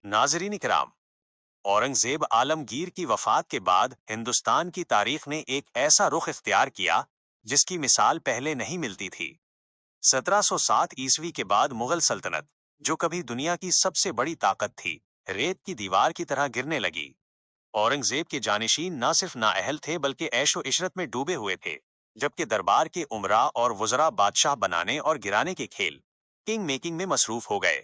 नाजरीन इकराम, औरंगजेब आलमगीर की वफात के बाद हिंदुस्तान की तारीख ने एक ऐसा रुख इख्तियार किया जिसकी मिसाल पहले नहीं मिलती थी। 1707 ईस्वी के बाद मुगल सल्तनत, जो कभी दुनिया की सबसे बड़ी ताकत थी, रेत की दीवार की तरह गिरने लगी। औरंगजेब के जानिशीन न सिर्फ नाअहल थे बल्कि ऐशो इशरत में डूबे हुए थे, जबकि दरबार के उमरा और वुजरा बादशाह बनाने और गिराने के खेल, किंग मेकिंग में मसरूफ हो गए।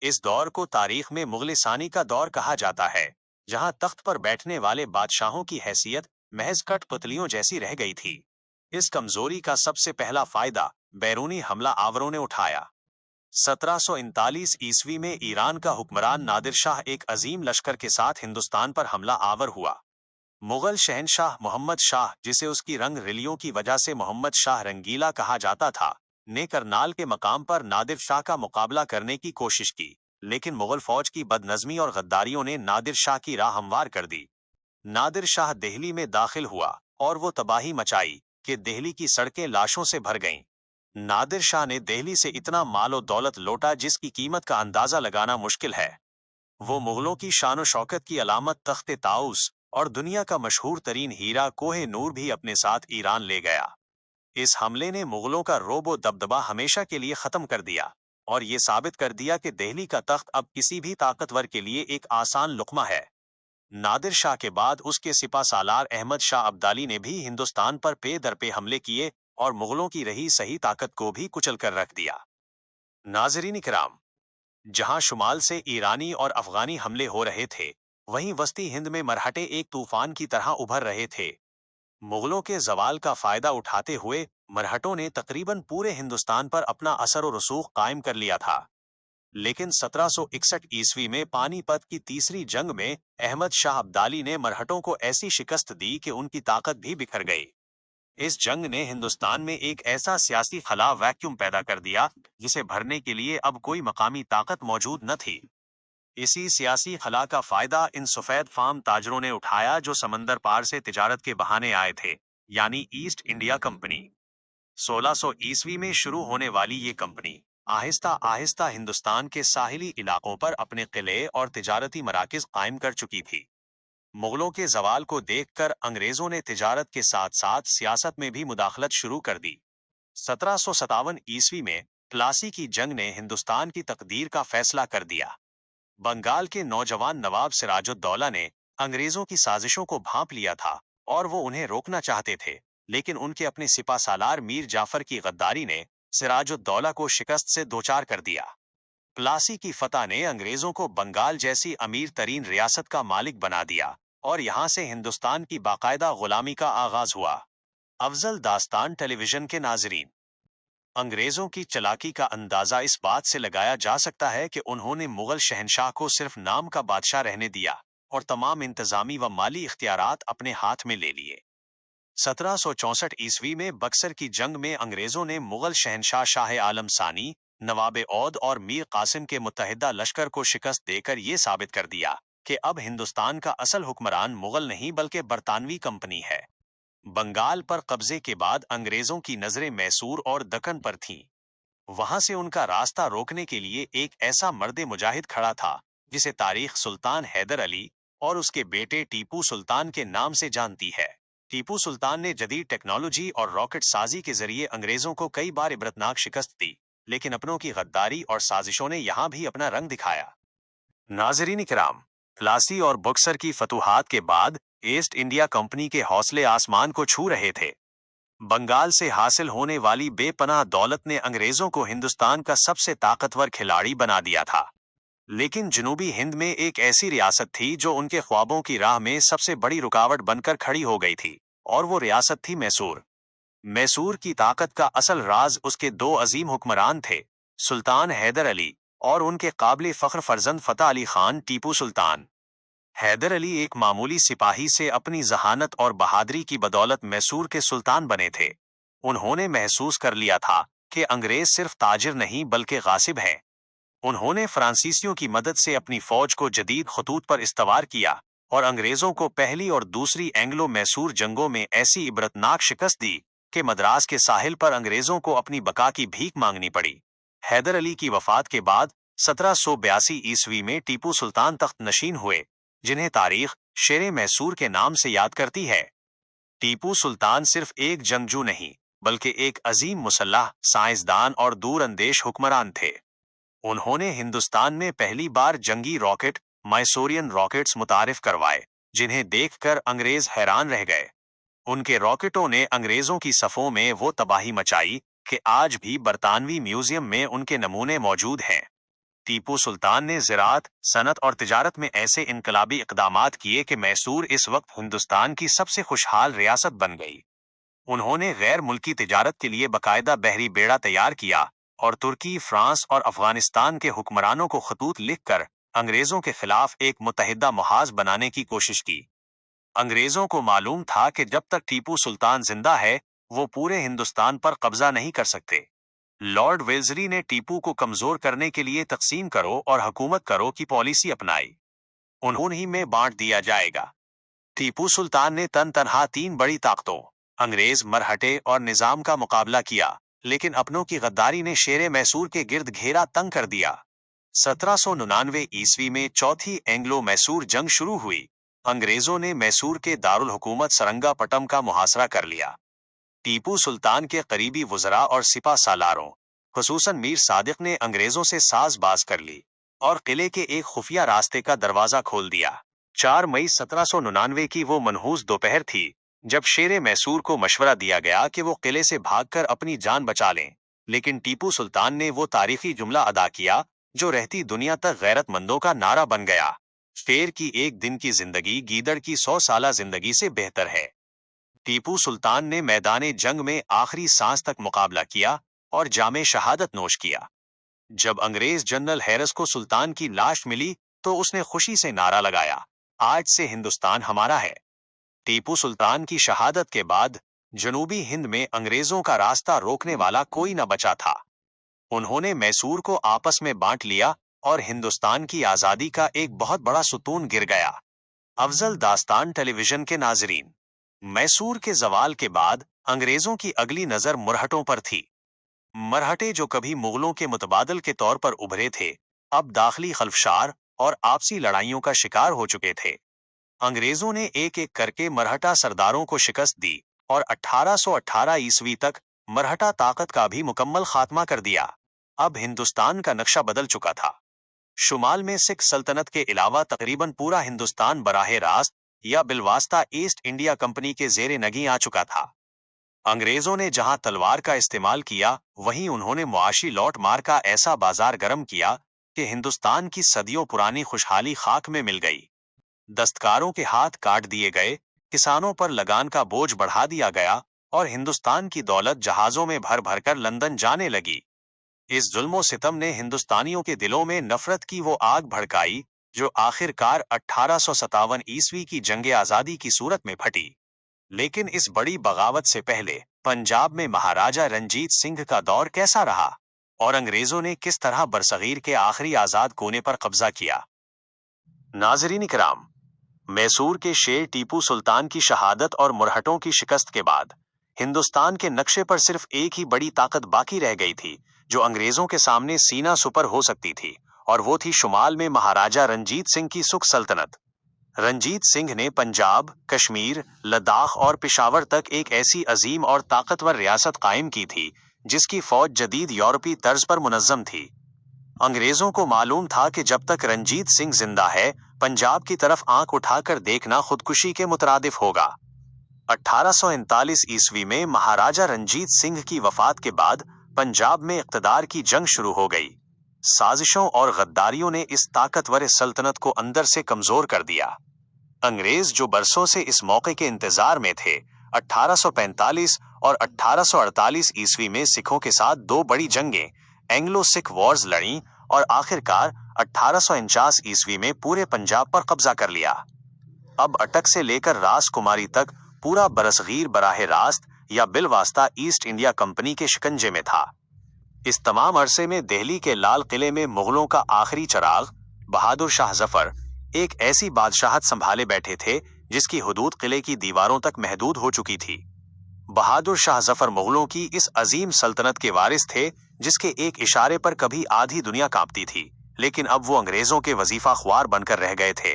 इस दौर को तारीख में मुगलिसानी का दौर कहा जाता है, जहां तख्त पर बैठने वाले बादशाहों की हैसियत महज कठपुतलियों जैसी रह गई थी। इस कमजोरी का सबसे पहला फायदा बैरूनी हमला आवरों ने उठाया। 1739 ईस्वी में ईरान का हुक्मरान नादिर शाह एक अजीम लश्कर के साथ हिंदुस्तान पर हमला आवर हुआ। मुगल शहनशाह मोहम्मद शाह, जिसे उसकी रंग रिलियों की वजह से मोहम्मद शाह रंगीला कहा जाता था, ने करनाल के मकाम पर नादिर शाह का मुकाबला करने की कोशिश की, लेकिन मुगल फौज की बदनज़मी और गद्दारियों ने नादिर शाह की राह हमवार कर दी। नादिर शाह दिल्ली में दाखिल हुआ और वो तबाही मचाई कि दिल्ली की सड़कें लाशों से भर गईं। नादिर शाह ने दिल्ली से इतना मालो दौलत लौटा जिसकी कीमत का अंदाजा लगाना मुश्किल है। वो मुगलों की शान शौकत की अलामत तख्ते ताउस और दुनिया का मशहूर तरीन हीरा कोहे नूर भी अपने साथ ईरान ले गया। इस हमले ने मुगलों का रोबो दबदबा हमेशा के लिए खत्म कर दिया और ये साबित कर दिया कि दिल्ली का तख्त अब किसी भी ताकतवर के लिए एक आसान लुक्मा है। नादिर शाह के बाद उसके सिपा सालार अहमद शाह अब्दाली ने भी हिंदुस्तान पर पे दर पे हमले किए और मुगलों की रही सही ताकत को भी कुचल कर रख दिया। नाजरीन इकराम, जहां शुमाल से ईरानी और अफगानी हमले हो रहे थे, वहीं वस्ती हिंद में मरहटे एक तूफान की तरह उभर रहे थे। मुगलों के जवाल का फायदा उठाते हुए मरहटों ने तकरीबन पूरे हिंदुस्तान पर अपना असर और रसूख कायम कर लिया था। लेकिन 1761 ईस्वी में पानीपत की तीसरी जंग में अहमद शाह अब्दाली ने मरहटों को ऐसी शिकस्त दी कि उनकी ताकत भी बिखर गई। इस जंग ने हिंदुस्तान में एक ऐसा सियासी खला वैक्यूम पैदा कर दिया जिसे भरने के लिए अब कोई मकामी ताकत मौजूद न थी। इसी सियासी खला का फायदा इन सफेद फार्म ताजरों ने उठाया जो समंदर पार से तिजारत के बहाने आए थे, यानी ईस्ट इंडिया कंपनी। 1600 ईस्वी में शुरू होने वाली ये कंपनी आहिस्ता आहिस्ता हिंदुस्तान के साहिली इलाकों पर अपने किले और तिजारती मराकज कायम कर चुकी थी। मुगलों के जवाल को देखकर अंग्रेजों ने तिजारत के साथ साथ सियासत में भी मुदाखलत शुरू कर दी। 1757 ईस्वी में प्लासी की जंग ने हिंदुस्तान की तकदीर का फैसला कर दिया। बंगाल के नौजवान नवाब सिराजुद्दौला ने अंग्रेजों की साजिशों को भांप लिया था और वो उन्हें रोकना चाहते थे, लेकिन उनके अपने सिपा सालार मीर जाफर की गद्दारी ने सिराजुद्दौला को शिकस्त से दोचार कर दिया। प्लासी की फतह ने अंग्रेजों को बंगाल जैसी अमीर तरीन रियासत का मालिक बना दिया और यहाँ से हिंदुस्तान की बाकायदा गुलामी का आगाज हुआ। अफजल दास्तान टेलीविजन के नाजरीन, अंग्रेजों की चालाकी का अंदाजा इस बात से लगाया जा सकता है कि उन्होंने मुगल शहनशाह को सिर्फ नाम का बादशाह रहने दिया और तमाम इंतजामी व माली इख्तियारात अपने हाथ में ले लिए। 1764 ईस्वी में बक्सर की जंग में अंग्रेजों ने मुगल शहनशाह शाह आलम सानी, नवाब औद और मीर कासिम के मुत्तहिदा लश्कर को शिकस्त देकर ये साबित कर दिया कि अब हिंदुस्तान का असल हुक्मरान मुगल नहीं बल्कि बरतानवी कंपनी है। बंगाल पर कब्जे के बाद अंग्रेजों की नजरें मैसूर और दक्कन पर थीं। वहां से उनका रास्ता रोकने के लिए एक ऐसा मर्दे मुजाहिद खड़ा था जिसे तारीख सुल्तान हैदर अली और उसके बेटे टीपू सुल्तान के नाम से जानती है। टीपू सुल्तान ने जदीद टेक्नोलॉजी और रॉकेट साजी के जरिए अंग्रेजों को कई बार इबरतनाक शिकस्त दी, लेकिन अपनों की गद्दारी और साजिशों ने यहां भी अपना रंग दिखाया। नाजरीन इकराम, प्लासी और बक्सर की फतूहात के बाद ईस्ट इंडिया कंपनी के हौसले आसमान को छू रहे थे। बंगाल से हासिल होने वाली बेपनाह दौलत ने अंग्रेजों को हिंदुस्तान का सबसे ताकतवर खिलाड़ी बना दिया था। लेकिन जनूबी हिंद में एक ऐसी रियासत थी जो उनके ख्वाबों की राह में सबसे बड़ी रुकावट बनकर खड़ी हो गई थी, और वो रियासत थी मैसूर। मैसूर की ताकत का असल राज उसके दो अजीम हुक्मरान थे, सुल्तान हैदर अली और उनके काबिल फख्र फर्जंद फतेह अली खान टीपू सुल्तान। हैदर अली एक मामूली सिपाही से अपनी जहानत और बहादुरी की बदौलत मैसूर के सुल्तान बने थे। उन्होंने महसूस कर लिया था कि अंग्रेज सिर्फ ताजिर नहीं बल्कि गासिब हैं। उन्होंने फ्रांसीसियों की मदद से अपनी फौज को जदीद खतूत पर इस्तवार किया और अंग्रेजों को पहली और दूसरी एंग्लो मैसूर जंगों में ऐसी इबरतनाक शिकस्त दी कि मद्रास के साहिल पर अंग्रेजों को अपनी बका की भीख मांगनी पड़ी। हैदर अली की वफात के बाद 1782 ईस्वी में टीपू सुल्तान तख्त नशीन हुए, जिन्हें तारीख शेरे मैसूर के नाम से याद करती है। टीपू सुल्तान सिर्फ एक जंगजू नहीं, बल्कि एक अजीम मुसल्लह, साइंसदान और दूरअंदेश हुक्मरान थे। उन्होंने हिंदुस्तान में पहली बार जंगी रॉकेट, मैसूरियन रॉकेट्स मुतारिफ करवाए, जिन्हें देखकर अंग्रेज हैरान रह गए। उनके रॉकेटों ने अंग्रेजों की सफों में वो तबाही मचाई कि आज भी बरतानवी म्यूजियम में उनके नमूने मौजूद हैं। टीपू सुल्तान ने ज़राअत, सनत और तिजारत में ऐसे इनकलाबी इक़दामात किए कि मैसूर इस वक्त हिंदुस्तान की सबसे खुशहाल रियासत बन गई। उन्होंने गैर मुल्की तिजारत के लिए बाकायदा बहरी बेड़ा तैयार किया और तुर्की, फ्रांस और अफगानिस्तान के हुक्मरानों को खतूत लिखकर अंग्रेजों के खिलाफ एक मुत्तहिदा मुहाज बनाने की कोशिश की। अंग्रेजों को मालूम था कि जब तक टीपू सुल्तान जिंदा है, वो पूरे हिंदुस्तान पर कब्जा नहीं कर सकते। लॉर्ड वेल्जरी ने टीपू को कमजोर करने के लिए तकसीम करो और हुकूमत करो की पॉलिसी अपनाई। उन्हीं में बांट दिया जाएगा। टीपू सुल्तान ने तन तनहा 3 बड़ी ताकतों, अंग्रेज, मरहटे और निजाम का मुकाबला किया, लेकिन अपनों की गद्दारी ने शेरे मैसूर के गिर्द घेरा तंग कर दिया। 1799 ईस्वी में चौथी एंग्लो मैसूर जंग शुरू हुई। अंग्रेजों ने मैसूर के दारुल हुकूमत सरंगापटम का मुहासरा कर लिया। टीपू सुल्तान के करीबी वज़रा और सिपा सालारों, खुसूसन मीर सादिक ने अंग्रेजों से साज़बाज़ कर ली और किले के एक खुफिया रास्ते का दरवाजा खोल दिया। 4 मई 1799 की वो मनहूस दोपहर थी जब शेरे मैसूर को मशवरा दिया गया कि वो किले से भागकर अपनी जान बचा लें, लेकिन टीपू सुल्तान ने वो तारीखी जुमला अदा किया जो रहती दुनिया तक गैरतमंदों का नारा बन गया: शेर की एक दिन की जिंदगी गीदड़ की 100 साला जिंदगी से बेहतर है। टीपू सुल्तान ने मैदाने जंग में आखिरी सांस तक मुकाबला किया और जामे शहादत नोश किया। जब अंग्रेज जनरल हैरिस को सुल्तान की लाश मिली तो उसने खुशी से नारा लगाया, आज से हिंदुस्तान हमारा है। टीपू सुल्तान की शहादत के बाद जनूबी हिंद में अंग्रेजों का रास्ता रोकने वाला कोई न बचा था। उन्होंने मैसूर को आपस में बांट लिया और हिंदुस्तान की आजादी का एक बहुत बड़ा सुतून गिर गया। अफजल दास्तान टेलीविजन के नाजरीन, मैसूर के जवाल के बाद अंग्रेजों की अगली नजर मरहटों पर थी। मरहटे जो कभी मुगलों के मुतबादल के तौर पर उभरे थे, अब दाखिली खल्फशार और आपसी लड़ाइयों का शिकार हो चुके थे। अंग्रेजों ने एक एक करके मरहटा सरदारों को शिकस्त दी और 1818 ईस्वी तक मरहटा ताकत का भी मुकम्मल खात्मा कर दिया। अब हिंदुस्तान का नक्शा बदल चुका था। शुमाल में सिख सल्तनत के अलावा तकरीबन पूरा हिंदुस्तान बराह रास्त या बिलवास्ता ईस्ट इंडिया कंपनी के जेरे नगी आ चुका था। अंग्रेजों ने जहां तलवार का इस्तेमाल किया, वहीं उन्होंने मुआशी लौट मार का ऐसा बाजार गर्म किया कि हिंदुस्तान की सदियों पुरानी खुशहाली खाक में मिल गई। दस्तकारों के हाथ काट दिए गए, किसानों पर लगान का बोझ बढ़ा दिया गया और हिंदुस्तान की दौलत जहाजों में भर भर कर लंदन जाने लगी। इस जुल्मो सितम ने हिंदुस्तानियों के दिलों में नफरत की वो आग भड़काई जो आखिरकार 1857 ईस्वी की जंगे आजादी की सूरत में फटी। लेकिन इस बड़ी बगावत से पहले पंजाब में महाराजा रंजीत सिंह का दौर कैसा रहा और अंग्रेजों ने किस तरह बरसगीर के आखिरी आजाद कोने पर कब्जा किया? नाज़रीन इकराम, मैसूर के शेर टीपू सुल्तान की शहादत और मुरहटों की शिकस्त के बाद हिंदुस्तान के नक्शे पर सिर्फ एक ही बड़ी ताकत बाकी रह गई थी जो अंग्रेजों के सामने सीना सुपर हो सकती थी, और वो थी शुमाल में महाराजा रंजीत सिंह की सुख सल्तनत। रंजीत सिंह ने पंजाब, कश्मीर, लद्दाख और पेशावर तक एक ऐसी अजीम और ताकतवर रियासत कायम की थी जिसकी फौज जदीद यूरोपी तर्ज पर मुनज़्ज़म थी। अंग्रेजों को मालूम था कि जब तक रंजीत सिंह जिंदा है, पंजाब की तरफ आंख उठाकर देखना खुदकुशी के मुतरादिफ होगा। 1839 ईस्वी में महाराजा रंजीत सिंह की वफात के बाद पंजाब में इक़्तिदार की जंग शुरू हो गई। साजिशों और गद्दारियों ने इस ताकतवर सल्तनत को अंदर से कमजोर कर दिया। अंग्रेज जो बरसों से इस मौके के इंतजार में थे, 1845 और 1848 ईस्वी में सिखों के साथ 2 बड़ी जंगें, एंग्लो सिख वॉर्स लड़ी और आखिरकार 1849 ईस्वी में पूरे पंजाब पर कब्जा कर लिया। अब अटक से लेकर रास कुमारी तक पूरा बरसगीर बराह रास्त या बिलवास्ता ईस्ट इंडिया कंपनी के शिकंजे में था। इस तमाम अरसे में दिल्ली के लाल किले में मुगलों का आखिरी चिराग बहादुर शाह जफर एक ऐसी बादशाहत संभाले बैठे थे जिसकी हुदूद किले की दीवारों तक महदूद हो चुकी थी। बहादुर शाह जफर मुगलों की इस अजीम सल्तनत के वारिस थे जिसके एक इशारे पर कभी आधी दुनिया कांपती थी, लेकिन अब वो अंग्रेजों के वजीफा ख्वार बनकर रह गए थे।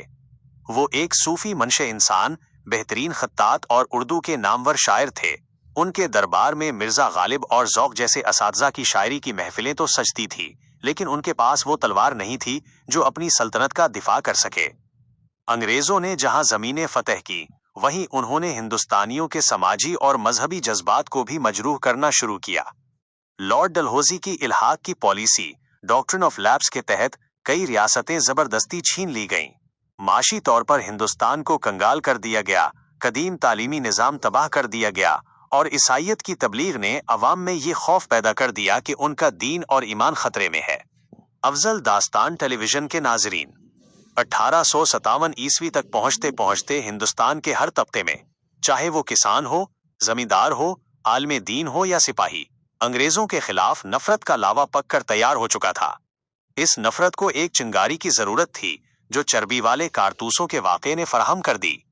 वो एक सूफी मनशे इंसान, बेहतरीन खत्तात और उर्दू के नामवर शायर थे। उनके दरबार में मिर्जा गालिब और ज़ौक़ जैसे असातिज़ा की शायरी की महफिलें तो सजती थी, लेकिन उनके पास वो तलवार नहीं थी जो अपनी सल्तनत का दिफा कर सके। अंग्रेजों ने जहां जमीनें फतह की, वहीं उन्होंने हिंदुस्तानियों के समाजी और मजहबी जज्बात को भी मजरूह करना शुरू किया। लॉर्ड डलहौजी की इल्हाक की पॉलिसी, डॉक्ट्रिन ऑफ लैप्स के तहत कई रियासतें जबरदस्ती छीन ली गईं। माशी तौर पर हिंदुस्तान को कंगाल कर दिया गया, कदीम तालीमी निज़ाम तबाह कर दिया गया, और ईसाइयत की तबलीग ने अवाम में ये खौफ पैदा कर दिया कि उनका दीन और ईमान खतरे में है। अफजल दास्तान टेलीविजन के नाजरीन, 1857 ईस्वी तक पहुंचते पहुंचते हिंदुस्तान के हर तबके में, चाहे वो किसान हो, जमींदार हो, आलमे दीन हो या सिपाही, अंग्रेजों के खिलाफ नफरत का लावा पक कर तैयार हो चुका था। इस नफरत को एक चिंगारी की जरूरत थी जो चर्बी वाले कारतूसों के वाक़े ने फराहम कर दी।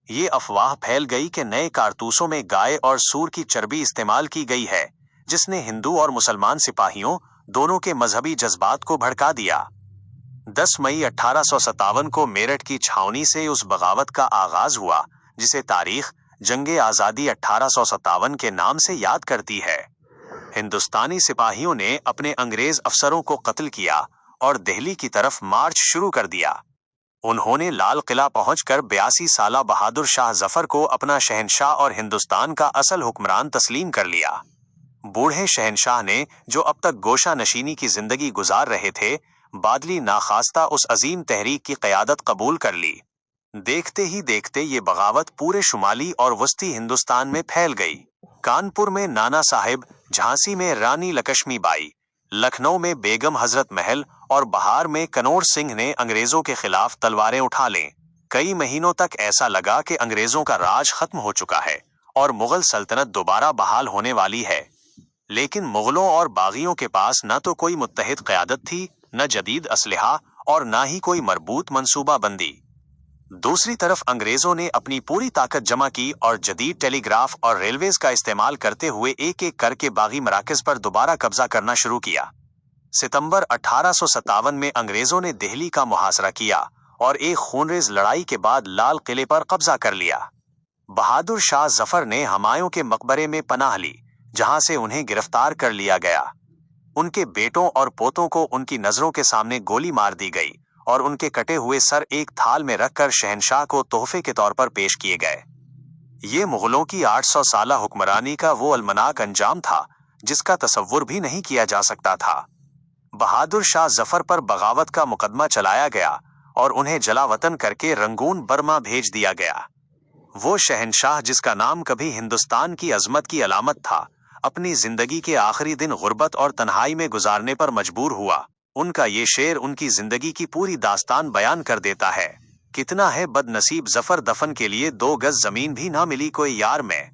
ये अफवाह फैल गई कि नए कारतूसों में गाय और सूर की चर्बी इस्तेमाल की गई है, जिसने हिंदू और मुसलमान सिपाहियों दोनों के मजहबी जज्बात को भड़का दिया। 10 मई 1857 को मेरठ की छावनी से उस बगावत का आगाज हुआ जिसे तारीख जंगे आज़ादी 1857 के नाम से याद करती है। हिंदुस्तानी सिपाहियों ने अपने अंग्रेज अफसरों को कत्ल किया और दिल्ली की तरफ मार्च शुरू कर दिया। उन्होंने लाल किला पहुंचकर 82 साला बहादुर शाह जफर को अपना शहंशाह और हिंदुस्तान का असल हुक्मरान तस्लीम कर लिया। बूढ़े शहंशाह ने, जो अब तक गोशा नशीनी की जिंदगी गुजार रहे थे, बादली नाखास्ता उस अजीम तहरीक की क़यादत कबूल कर ली। देखते ही देखते ये बगावत पूरे शुमाली और वस्ती हिंदुस्तान में फैल गई। कानपुर में नाना साहिब, झांसी में रानी लक्ष्मी बाई, लखनऊ में बेगम हजरत महल और बहार में कनौर सिंह ने अंग्रेजों के खिलाफ तलवारें उठा लें। कई महीनों तक ऐसा लगा कि अंग्रेजों का राज खत्म हो चुका है और मुगल सल्तनत दोबारा बहाल होने वाली है। लेकिन मुगलों और बागियों के पास न तो कोई मुत्तहिद क़यादत थी, न जदीद असलहा और न ही कोई मरबूत मंसूबा बंदी। दूसरी तरफ अंग्रेजों ने अपनी पूरी ताकत जमा की और जदीद टेलीग्राफ और रेलवेज का इस्तेमाल करते हुए एक एक करके बागी मराकज़ पर दोबारा कब्जा करना शुरू किया। सितंबर 1857 में अंग्रेजों ने दिल्ली का मुहासरा किया और एक खूनरेज लड़ाई के बाद लाल किले पर कब्जा कर लिया। बहादुर शाह जफर ने हुमायूं के मकबरे में पनाह ली, जहां से उन्हें गिरफ्तार कर लिया गया। उनके बेटों और पोतों को उनकी नजरों के सामने गोली मार दी गई और उनके कटे हुए सर एक थाल में रखकर शहंशाह को तोहफे के तौर पर पेश किए गए। ये मुगलों की 800 साला हुक्मरानी का वो अलमनाक अंजाम था जिसका तसव्वुर भी नहीं किया जा सकता था। बहादुर शाह जफर पर बगावत का मुकदमा चलाया गया और उन्हें जलावतन करके रंगून बर्मा भेज दिया गया। वो शहंशाह जिसका नाम कभी हिंदुस्तान की अजमत की अलामत था, अपनी जिंदगी के आखिरी दिन गुर्बत और तन्हाई में गुजारने पर मजबूर हुआ। उनका ये शेर उनकी जिंदगी की पूरी दास्तान बयान कर देता है। कितना है बदनसीब जफर, दफन के लिए 2 गज जमीन भी ना मिली कोई यार में।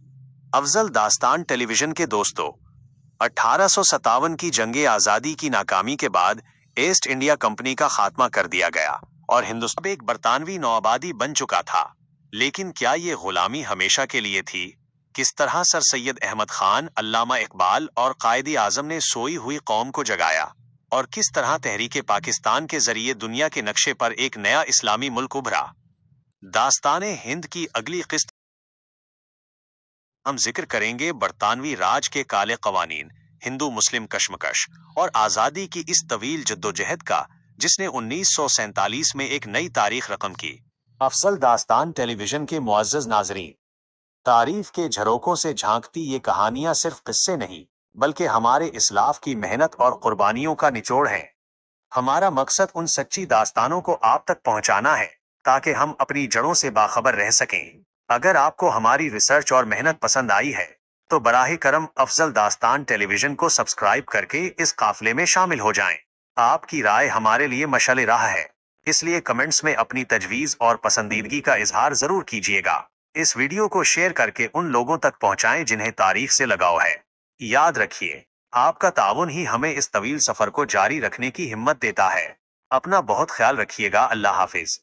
अफजल दास्तान टेलीविजन के दोस्तों, 1857 की जंगे आज़ादी की नाकामी के बाद ईस्ट इंडिया कंपनी का खात्मा कर दिया गया और हिंदुस्तान एक बरतानवी नौआबादी बन चुका था। लेकिन क्या ये गुलामी हमेशा के लिए थी? किस तरह सर सैयद अहमद खान, अल्लामा इकबाल और कायद आजम ने सोई हुई कौम को जगाया और किस तरह तहरीके पाकिस्तान के जरिए दुनिया के नक्शे पर एक नया इस्लामी मुल्क उभरा। दास्ताने हिंद की अगली किस्त हम जिक्र करेंगे बरतानवी राज के काले कवानीन, हिंदू मुस्लिम कशमकश और आज़ादी की इस तवील जद्दोजहद का, जिसने 1947 में एक नई तारीख रकम की। अफजल दास्तान टेलीविजन के मुअज़्ज़ज़ नाज़रीन, तारीफ के झरोकों से झांकती ये कहानियां सिर्फ किस्से नहीं, बल्कि हमारे इस्लाफ की मेहनत और कुर्बानियों का निचोड़ है। हमारा मकसद उन सच्ची दास्तानों को आप तक पहुंचाना है ताकि हम अपनी जड़ों से बाखबर रह सकें। अगर आपको हमारी रिसर्च और मेहनत पसंद आई है तो बराह करम अफजल दास्तान टेलीविजन को सब्सक्राइब करके इस काफिले में शामिल हो जाएं। आपकी राय हमारे लिए मशाल राह है, इसलिए कमेंट्स में अपनी तजवीज़ और पसंदीदगी का इजहार जरूर कीजिएगा। इस वीडियो को शेयर करके उन लोगों तक पहुंचाएं जिन्हें तारीख से लगाव है। याद रखिए, आपका ताउन ही हमें इस तवील सफर को जारी रखने की हिम्मत देता है। अपना बहुत ख्याल रखिएगा। अल्लाह हाफिज।